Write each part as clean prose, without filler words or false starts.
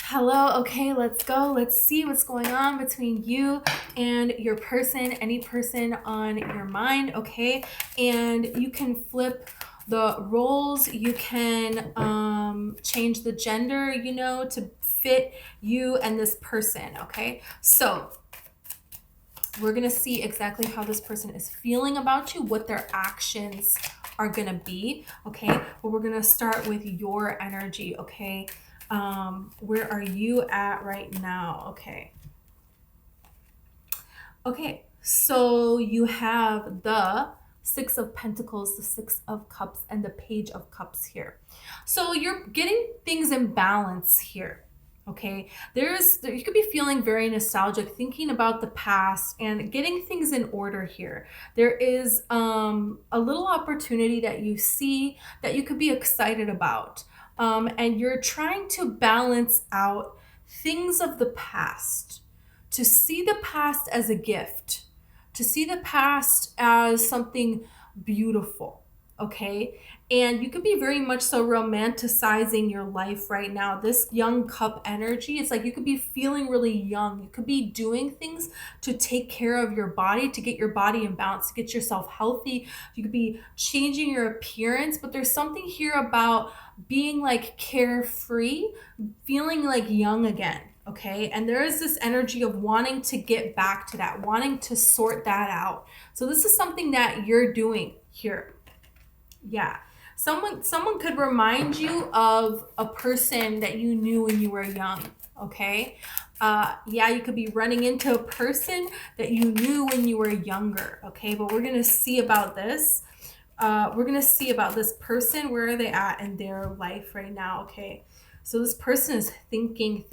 Hello, okay, let's go. Let's see what's going on between you and your person, any person on your mind, okay? And you can flip the roles, you can change the gender, to fit you and this person, okay? So we're gonna see exactly how this person is feeling about you, what their actions are gonna be, okay? But we're gonna start with your energy, okay? Where are you at right now? Okay. Okay, so you have the Six of Pentacles, the Six of Cups, and the Page of Cups here. So you're getting things in balance here. Okay, you could be feeling very nostalgic, thinking about the past and getting things in order here. There is a little opportunity that you see that you could be excited about, and you're trying to balance out things of the past, to see the past as a gift, to see the past as something beautiful, okay? And you could be very much so romanticizing your life right now. This young cup energy, it's like you could be feeling really young. You could be doing things to take care of your body, to get your body in balance, to get yourself healthy. You could be changing your appearance, but there's something here about being like carefree, feeling like young again. Okay, and there is this energy of wanting to get back to that, wanting to sort that out. So this is something that you're doing here. Yeah. Someone could remind you of a person that you knew when you were young, okay? Yeah, you could be running into a person that you knew when you were younger, okay? But we're going to see about this. We're going to see about this person. Where are they at in their life right now, okay? So this person is thinking.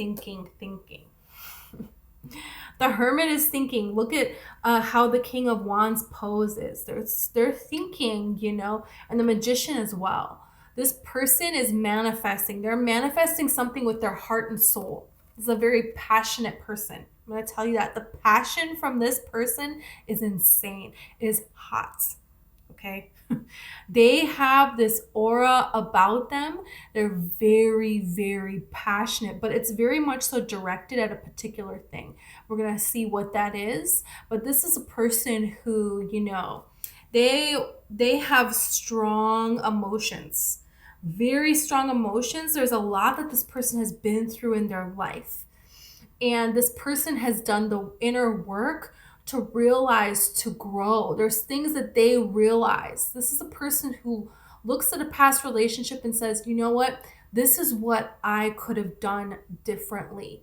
The Hermit is thinking. Look at how the King of Wands poses. They're thinking, and the Magician as well. This person is manifesting. They're manifesting something with their heart and soul. This is a very passionate person. I'm going to tell you that. The passion from this person is insane. It is hot. Okay? They have this aura about them. They're very, very passionate, but it's very much so directed at a particular thing. We're going to see what that is. But this is a person who, they have strong emotions, very strong emotions. There's a lot that this person has been through in their life. And this person has done the inner work to realize, to grow. There's things that they realize. This is a person who looks at a past relationship and says, you know what? This is what I could have done differently.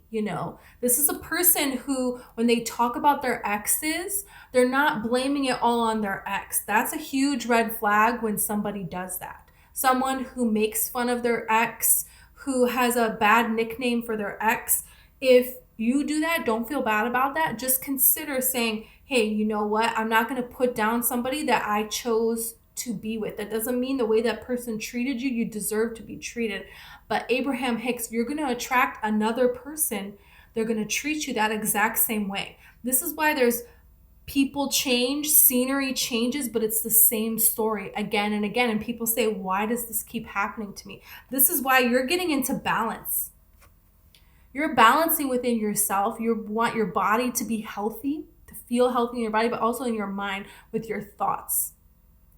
This is a person who, when they talk about their exes, they're not blaming it all on their ex. That's a huge red flag when somebody does that. Someone who makes fun of their ex, who has a bad nickname for their ex. If you do that, don't feel bad about that. Just consider saying, hey, you know what? I'm not going to put down somebody that I chose to be with. That doesn't mean the way that person treated you, you deserve to be treated. But Abraham Hicks, you're going to attract another person. They're going to treat you that exact same way. This is why there's people change, scenery changes, but it's the same story again and again. And people say, why does this keep happening to me? This is why you're getting into balance. You're balancing within yourself. You want your body to be healthy, to feel healthy in your body, but also in your mind with your thoughts.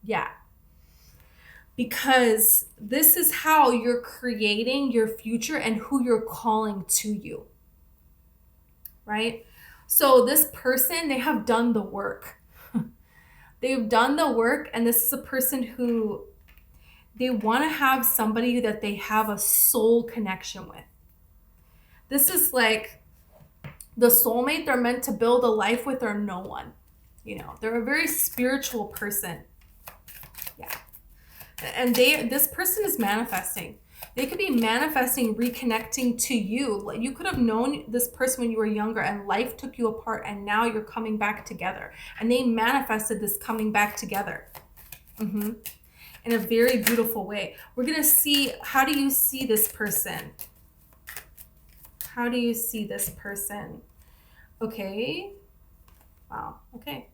Yeah. Because this is how you're creating your future and who you're calling to you. Right? So this person, they have done the work. They've done the work, and this is a person who they want to have somebody that they have a soul connection with. This is like the soulmate they're meant to build a life with, or no one. They're a very spiritual person. Yeah. And this person is manifesting. They could be manifesting, reconnecting to you. You could have known this person when you were younger and life took you apart, and now you're coming back together. And they manifested this coming back together. In a very beautiful way. We're going to see, how do you see this person? How do you see this person? Okay. Wow. Okay.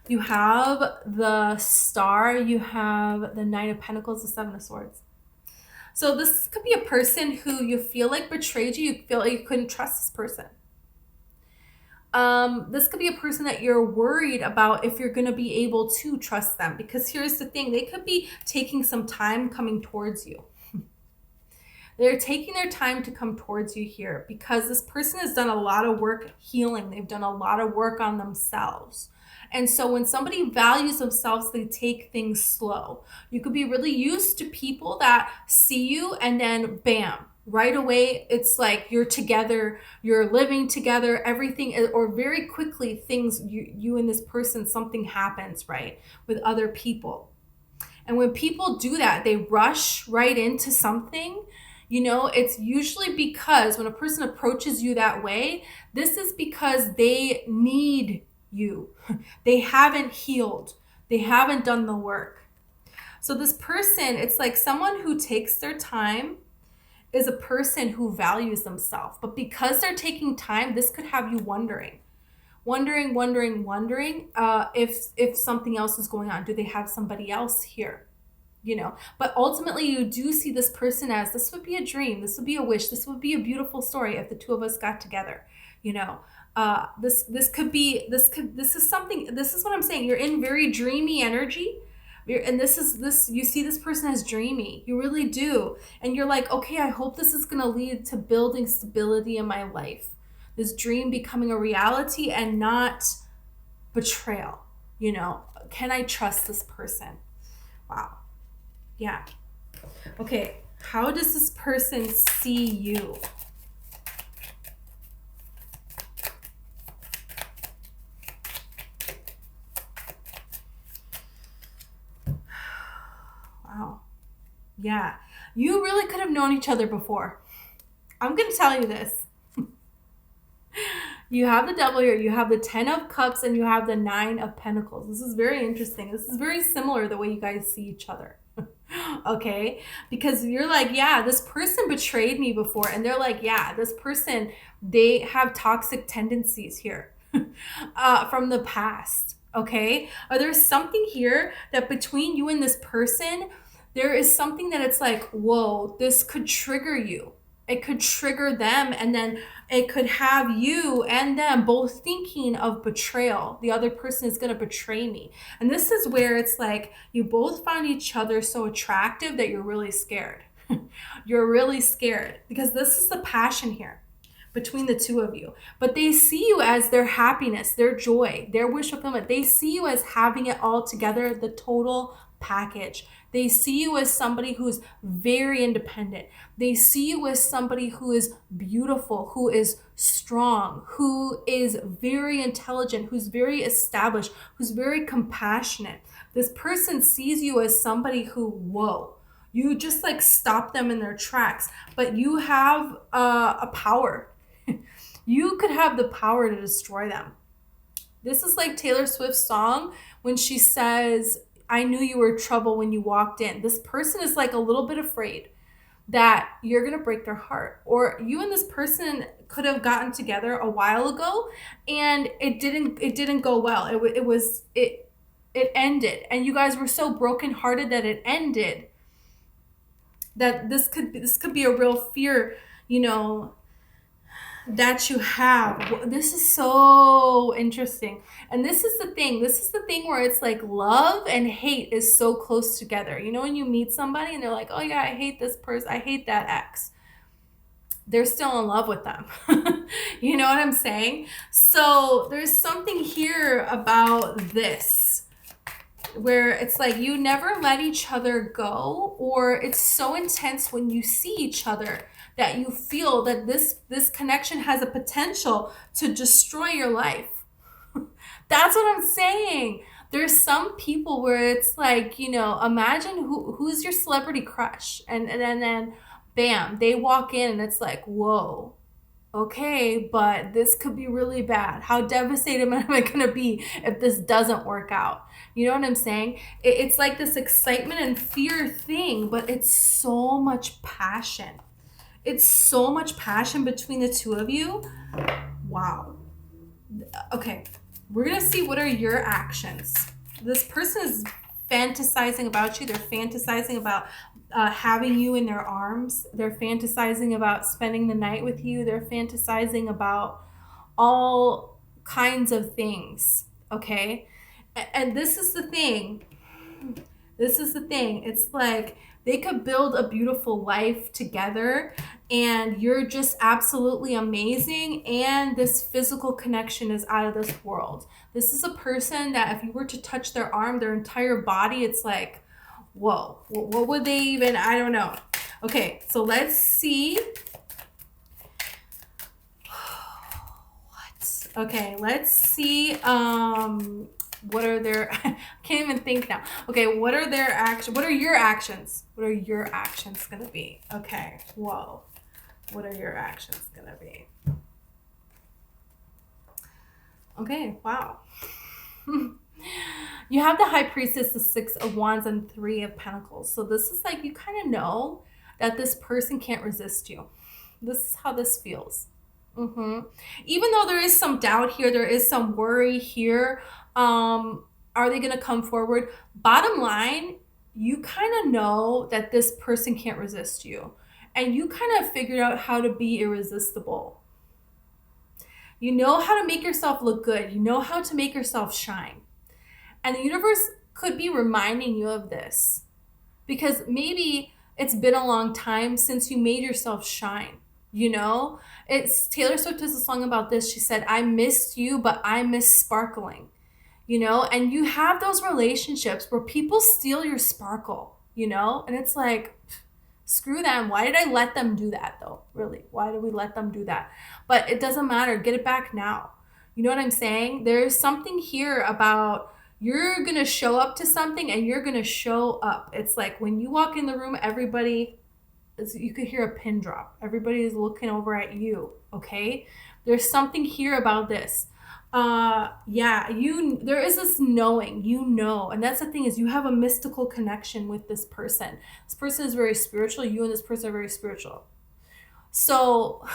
You have the Star. You have the Nine of Pentacles, the Seven of Swords. So this could be a person who you feel like betrayed you. You feel like you couldn't trust this person. This could be a person that you're worried about if you're going to be able to trust them. Because here's the thing. They could be taking some time coming towards you. They're taking their time to come towards you here because this person has done a lot of work healing. They've done a lot of work on themselves. And so when somebody values themselves, they take things slow. You could be really used to people that see you and then bam, right away, it's like you're together, you're living together, everything, or very quickly things, you and this person, something happens, right, with other people. And when people do that, they rush right into something. You know, it's usually because when a person approaches you that way, this is because they need you. They haven't healed. They haven't done the work. So this person, it's like someone who takes their time is a person who values themselves. But because they're taking time, this could have you wondering if something else is going on. Do they have somebody else here? You know, but ultimately you do see this person as, this would be a dream, this would be a wish, this would be a beautiful story if the two of us got together. You know, this is what I'm saying. You're in very dreamy energy. You see this person as dreamy. You really do. And you're like, okay, I hope this is going to lead to building stability in my life. This dream becoming a reality and not betrayal. You know, can I trust this person? Wow. Yeah. Okay. How does this person see you? Wow. Yeah. You really could have known each other before. I'm going to tell you this. You have the Devil here, you have the 10 of Cups, and you have the 9 of Pentacles. This is very interesting. This is very similar the way you guys see each other. Okay? Because you're like, yeah, this person betrayed me before. And they're like, yeah, this person, they have toxic tendencies here from the past. Okay? Or there's something here that between you and this person, there is something that it's like, whoa, this could trigger you. It could trigger them, and then it could have you and them both thinking of betrayal. The other person is going to betray me. And this is where it's like you both found each other so attractive that you're really scared. You're really scared because this is the passion here between the two of you. But they see you as their happiness, their joy, their wish fulfillment. They see you as having it all together, the total package. They see you as somebody who's very independent. They see you as somebody who is beautiful, who is strong, who is very intelligent, who's very established, who's very compassionate. This person sees you as somebody who, whoa, you just like stop them in their tracks, but you have a power. You could have the power to destroy them. This is like Taylor Swift's song when she says, I knew you were trouble when you walked in. This person is like a little bit afraid that you're going to break their heart. Or you and this person could have gotten together a while ago and it didn't go well. It ended. And you guys were so brokenhearted that it ended. That this could be a real fear, you know, that you have. This is so interesting. And this is the thing where it's like love and hate is so close together. You know, when you meet somebody and they're like, oh yeah, I hate this person, I hate that ex, they're still in love with them. You know what I'm saying? So there's something here about this where it's like you never let each other go, or it's so intense when you see each other that you feel that this connection has a potential to destroy your life. That's what I'm saying. There's some people where it's like, you know, imagine who's your celebrity crush, and then bam, they walk in and it's like, whoa, okay, but this could be really bad. How devastated am I going to be if this doesn't work out? You know what I'm saying? It's like this excitement and fear thing, but it's so much passion. It's so much passion between the two of you. Wow. Okay, we're going to see what are your actions. This person is fantasizing about you. They're fantasizing about having you in their arms. They're fantasizing about spending the night with you. They're fantasizing about all kinds of things, okay? And this is the thing. This is the thing. It's like they could build a beautiful life together, and you're just absolutely amazing, and this physical connection is out of this world. This is a person that if you were to touch their arm, their entire body, it's like, whoa, what would they even, I don't know. Okay, so let's see. Okay, let's see. What are their, I can't even think now. Okay, what are their actions? What are your actions? What are your actions gonna be? Okay, whoa. What are your actions gonna be? Okay, wow. You have the High Priestess, the Six of Wands, and Three of Pentacles. So this is like, you kind of know that this person can't resist you. This is how this feels. Even though there is some doubt here, there is some worry here. Are they going to come forward? Bottom line, you kind of know that this person can't resist you. And you kind of figured out how to be irresistible. You know how to make yourself look good. You know how to make yourself shine. And the universe could be reminding you of this. Because maybe it's been a long time since you made yourself shine. You know, it's Taylor Swift has a song about this. She said, I missed you, but I miss sparkling, you know, and you have those relationships where people steal your sparkle, you know, and it's like, screw them. Why did I let them do that though? Really? Why did we let them do that? But it doesn't matter. Get it back now. You know what I'm saying? There's something here about you're going to show up to something and you're going to show up. It's like when you walk in the room, everybody, you could hear a pin drop. Everybody is looking over at you, okay? There's something here about this. Yeah, there is this knowing, you know, and that's the thing is you have a mystical connection with this person. This person is very spiritual. You and this person are very spiritual. So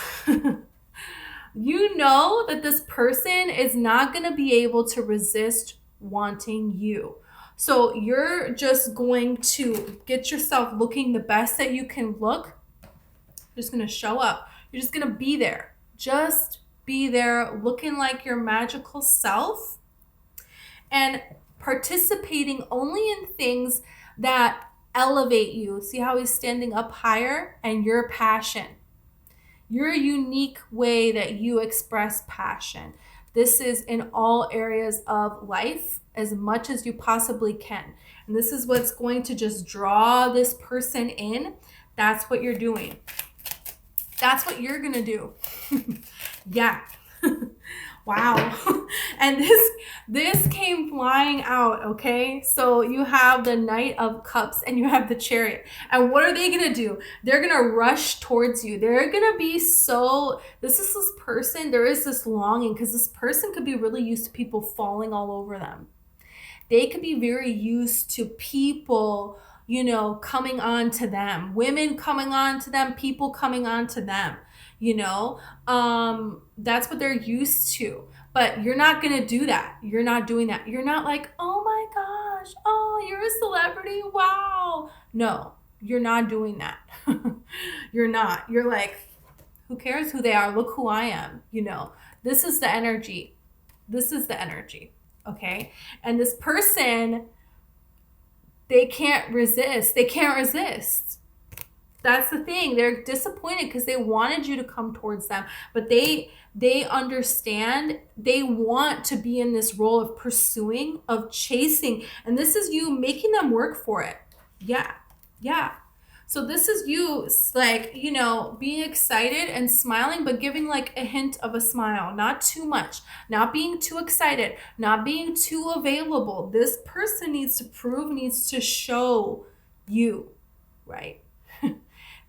you know that this person is not going to be able to resist wanting you. So you're just going to get yourself looking the best that you can look. You're just going to show up. You're just going to be there. Just be there looking like your magical self and participating only in things that elevate you. See how he's standing up higher? And your passion. Your unique way that you express passion. This is in all areas of life as much as you possibly can. And this is what's going to just draw this person in. That's what you're doing. That's what you're going to do. Yeah. Wow. And this came flying out, okay? So you have the Knight of Cups and you have the Chariot. And what are they going to do? They're going to rush towards you. They're going to be so, this person, there is this longing because this person could be really used to people falling all over them. They could be very used to people, you know, coming on to them, women coming on to them, people coming on to them, you know, that's what they're used to. But you're not going to do that. You're not doing that. You're not like, oh my gosh, oh, you're a celebrity. Wow. No, you're not doing that. You're not. You're like, who cares who they are? Look who I am. You know, this is the energy. This is the energy. Okay. And this person, they can't resist. They can't resist. That's the thing. They're disappointed because they wanted you to come towards them, but they understand they want to be in this role of pursuing, of chasing. And this is you making them work for it. Yeah. Yeah. So this is you like, you know, being excited and smiling, but giving like a hint of a smile, not too much, not being too excited, not being too available. This person needs to prove, needs to show you, right?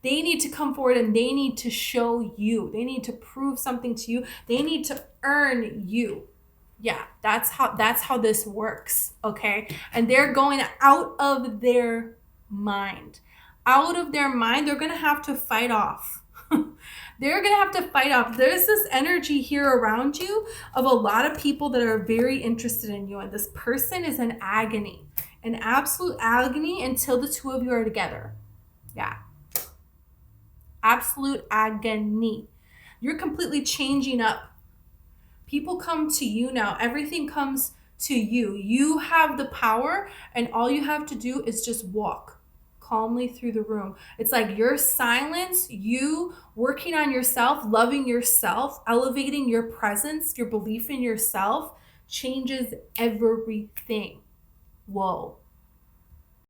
They need to come forward and they need to show you. They need to prove something to you. They need to earn you. Yeah, that's how this works, okay? And they're going out of their mind. Out of their mind, they're going to have to fight off. They're going to have to fight off. There's this energy here around you of a lot of people that are very interested in you. And this person is in agony, an absolute agony until the two of you are together. Yeah. Absolute agony. You're completely changing up. People come to you now. Everything comes to you. You have the power, and all you have to do is just walk calmly through the room. It's like your silence, you working on yourself, loving yourself, elevating your presence, your belief in yourself changes everything. Whoa.